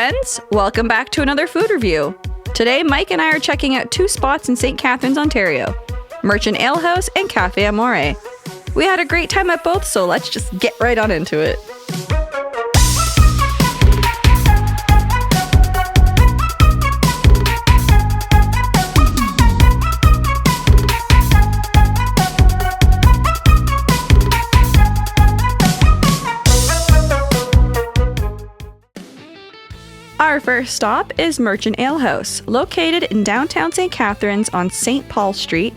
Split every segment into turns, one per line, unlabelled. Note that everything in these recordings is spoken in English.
friends! Welcome back to another food review. Today, Mike and I are checking out two spots in St. Catharines, Ontario, Merchant Ale House and Café Amoré. We had a great time at both, so let's just get right on into it. Our first stop is Merchant Ale House, located in downtown St. Catharines on St. Paul Street.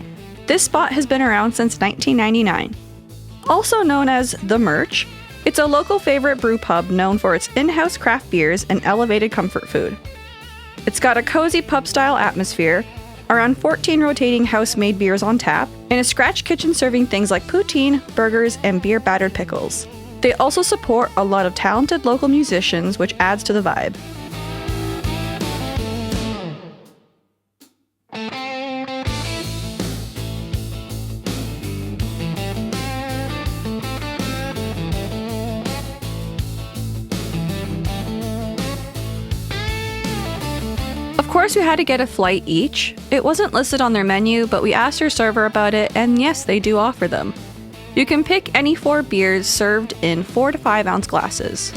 This spot has been around since 1999. Also known as The Merch, it's a local favorite brew pub known for its in-house craft beers and elevated comfort food. It's got a cozy pub-style atmosphere, around 14 rotating house-made beers on tap, and a scratch kitchen serving things like poutine, burgers, and beer-battered pickles. They also support a lot of talented local musicians, which adds to the vibe. Of course, we had to get a flight each. It wasn't listed on their menu, but we asked our server about it, and yes, they do offer them. You can pick any 4 beers served in 4 to 5 ounce glasses.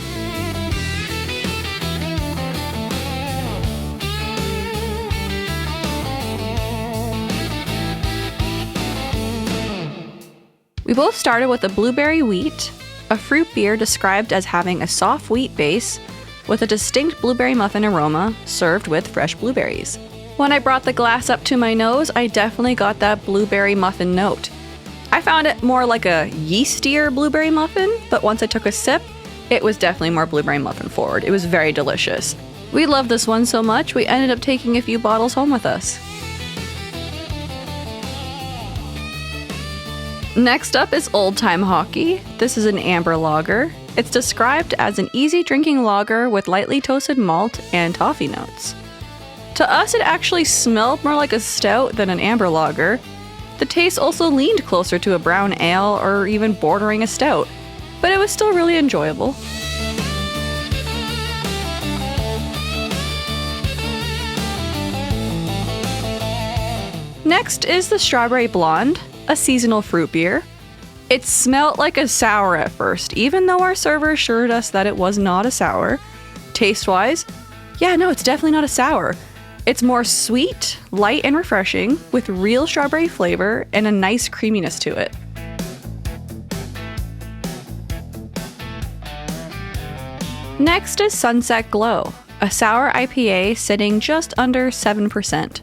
We both started with a blueberry wheat, a fruit beer described as having a soft wheat base with a distinct blueberry muffin aroma served with fresh blueberries. When I brought the glass up to my nose, I definitely got that blueberry muffin note. I found it more like a yeastier blueberry muffin, but once I took a sip, it was definitely more blueberry muffin forward. It was very delicious. We loved this one so much, we ended up taking a few bottles home with us. Next up is Old Time Hockey. This is an amber lager. It's described as an easy drinking lager with lightly toasted malt and toffee notes. To us, it actually smelled more like a stout than an amber lager. The taste also leaned closer to a brown ale or even bordering a stout, but it was still really enjoyable. Next is the Strawberry Blonde, a seasonal fruit beer. It smelled like a sour at first, even though our server assured us that it was not a sour. Taste-wise, yeah, no, it's definitely not a sour. It's more sweet, light, and refreshing, with real strawberry flavor and a nice creaminess to it. Next is Sunset Glow, a sour IPA sitting just under 7%.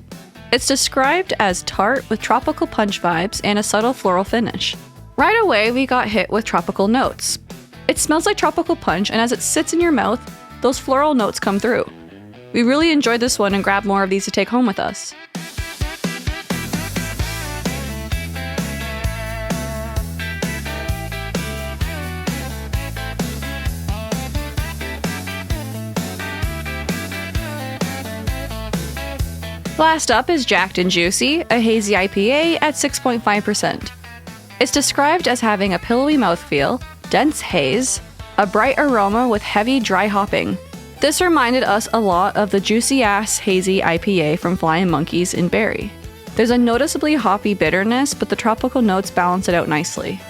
It's described as tart with tropical punch vibes and a subtle floral finish. Right away, we got hit with tropical notes. It smells like tropical punch, and as it sits in your mouth, those floral notes come through. We really enjoyed this one and grabbed more of these to take home with us. Last up is Jacked and Juicy, a hazy IPA at 6.5%. It's described as having a pillowy mouthfeel, dense haze, a bright aroma with heavy dry hopping. This reminded us a lot of the Juicy Ass Hazy IPA from Flying Monkeys in Berry. There's a noticeably hoppy bitterness, but the tropical notes balance it out nicely.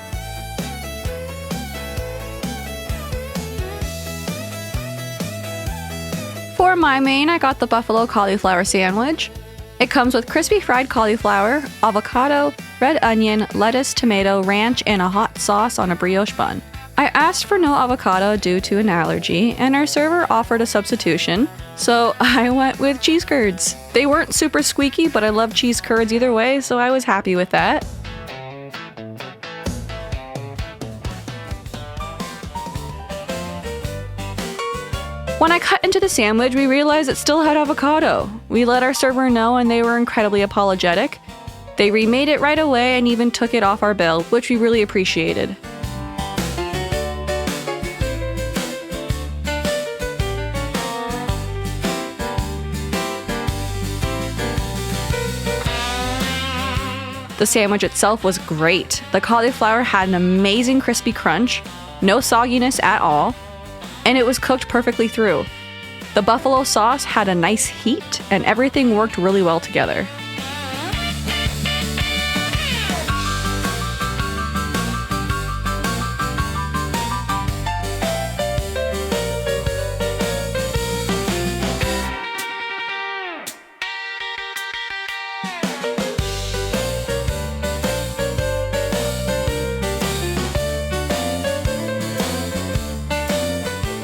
For my main, I got the buffalo cauliflower sandwich. It comes with crispy fried cauliflower, avocado, red onion, lettuce, tomato, ranch, and a hot sauce on a brioche bun. I asked for no avocado due to an allergy, and our server offered a substitution, so I went with cheese curds. They weren't super squeaky, but I love cheese curds either way, so I was happy with that. When I cut into the sandwich, we realized it still had avocado. We let our server know, and they were incredibly apologetic. They remade it right away and even took it off our bill, which we really appreciated. The sandwich itself was great. The cauliflower had an amazing crispy crunch, no sogginess at all, and it was cooked perfectly through. The buffalo sauce had a nice heat, and everything worked really well together.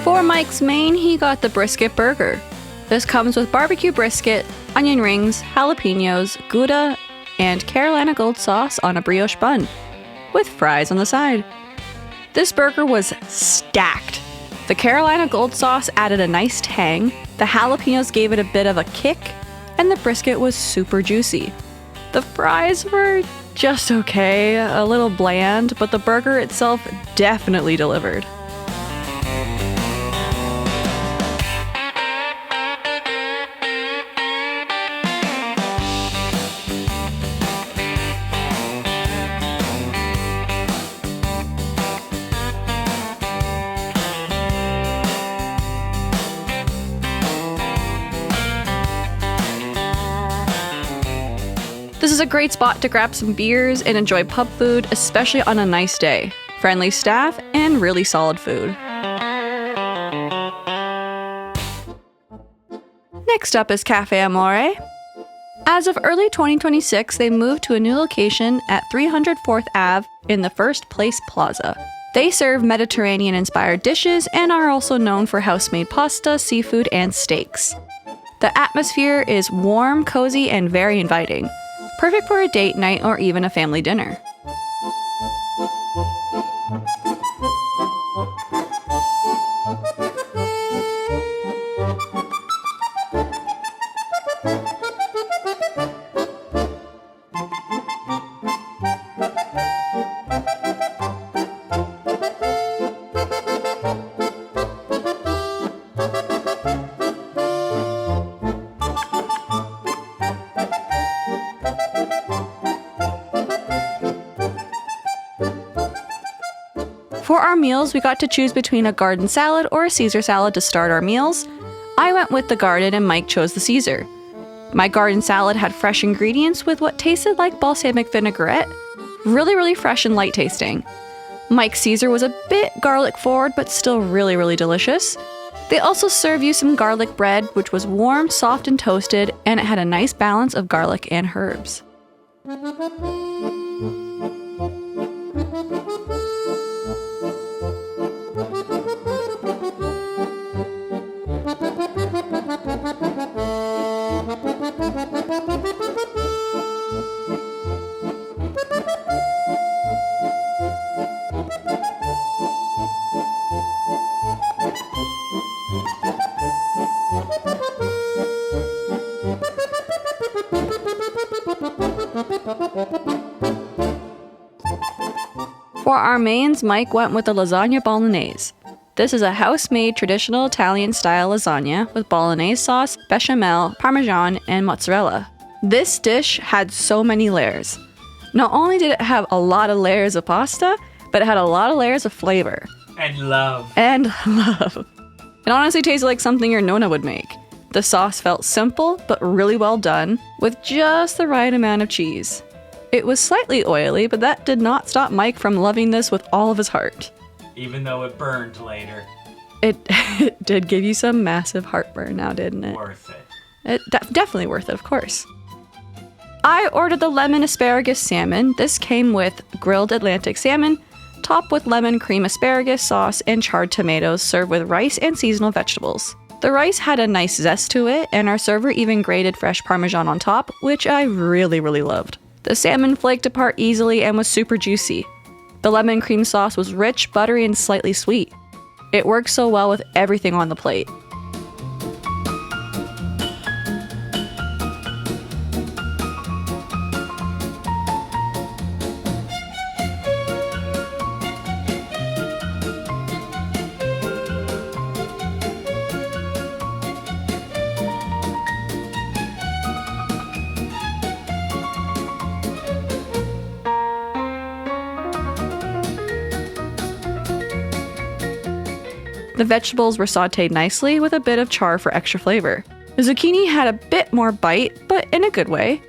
For Mike's main, he got the brisket burger. This comes with barbecue brisket, onion rings, jalapenos, Gouda, and Carolina Gold sauce on a brioche bun, with fries on the side. This burger was stacked. The Carolina Gold sauce added a nice tang, the jalapenos gave it a bit of a kick, and the brisket was super juicy. The fries were just okay, a little bland, but the burger itself definitely delivered. This is a great spot to grab some beers and enjoy pub food, especially on a nice day. Friendly staff and really solid food. Next up is Café Amoré. As of early 2026, they moved to a new location at 304th Ave in the First Place Plaza. They serve Mediterranean-inspired dishes and are also known for house-made pasta, seafood, and steaks. The atmosphere is warm, cozy, and very inviting. Perfect for a date night or even a family dinner. For our meals, we got to choose between a garden salad or a Caesar salad to start our meals. I went with the garden and Mike chose the Caesar. My garden salad had fresh ingredients with what tasted like balsamic vinaigrette. Really fresh and light tasting. Mike's Caesar was a bit garlic forward, but still really delicious. They also serve you some garlic bread, which was warm, soft, and toasted, and it had a nice balance of garlic and herbs. For our mains, Mike went with the lasagna bolognese. This is a house-made traditional Italian-style lasagna with bolognese sauce, bechamel, parmesan, and mozzarella. This dish had so many layers. Not only did it have a lot of layers of pasta, but it had a lot of layers of flavor.
And love.
It honestly tasted like something your Nonna would make. The sauce felt simple, but really well done, with just the right amount of cheese. It was slightly oily, but that did not stop Mike from loving this with all of his heart.
Even though it burned later.
It did give you some massive heartburn now, didn't it?
Worth it.
Definitely worth it, of course. I ordered the lemon asparagus salmon. This came with grilled Atlantic salmon, topped with lemon cream asparagus sauce and charred tomatoes, served with rice and seasonal vegetables. The rice had a nice zest to it, and our server even grated fresh Parmesan on top, which I really loved. The salmon flaked apart easily and was super juicy. The lemon cream sauce was rich, buttery, and slightly sweet. It worked so well with everything on the plate. The vegetables were sauteed nicely with a bit of char for extra flavor. The zucchini had a bit more bite, but in a good way.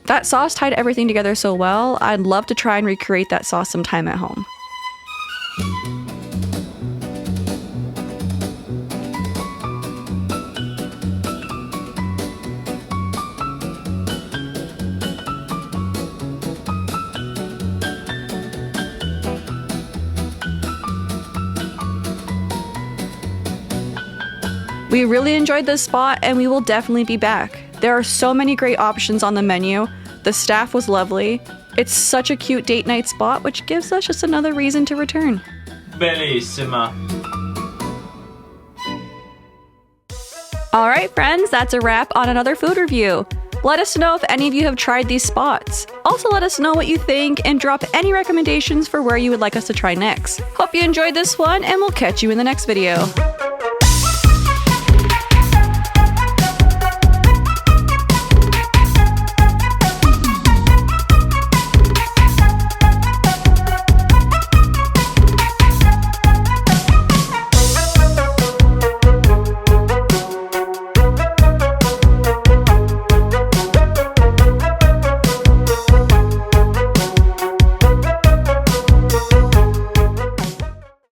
That sauce tied everything together so well, I'd love to try and recreate that sauce sometime at home. We really enjoyed this spot and we will definitely be back. There are so many great options on the menu. The staff was lovely. It's such a cute date night spot, which gives us just another reason to return.
Bellissima.
Alright friends, that's a wrap on another food review. Let us know if any of you have tried these spots. Also let us know what you think and drop any recommendations for where you would like us to try next. Hope you enjoyed this one and we'll catch you in the next video.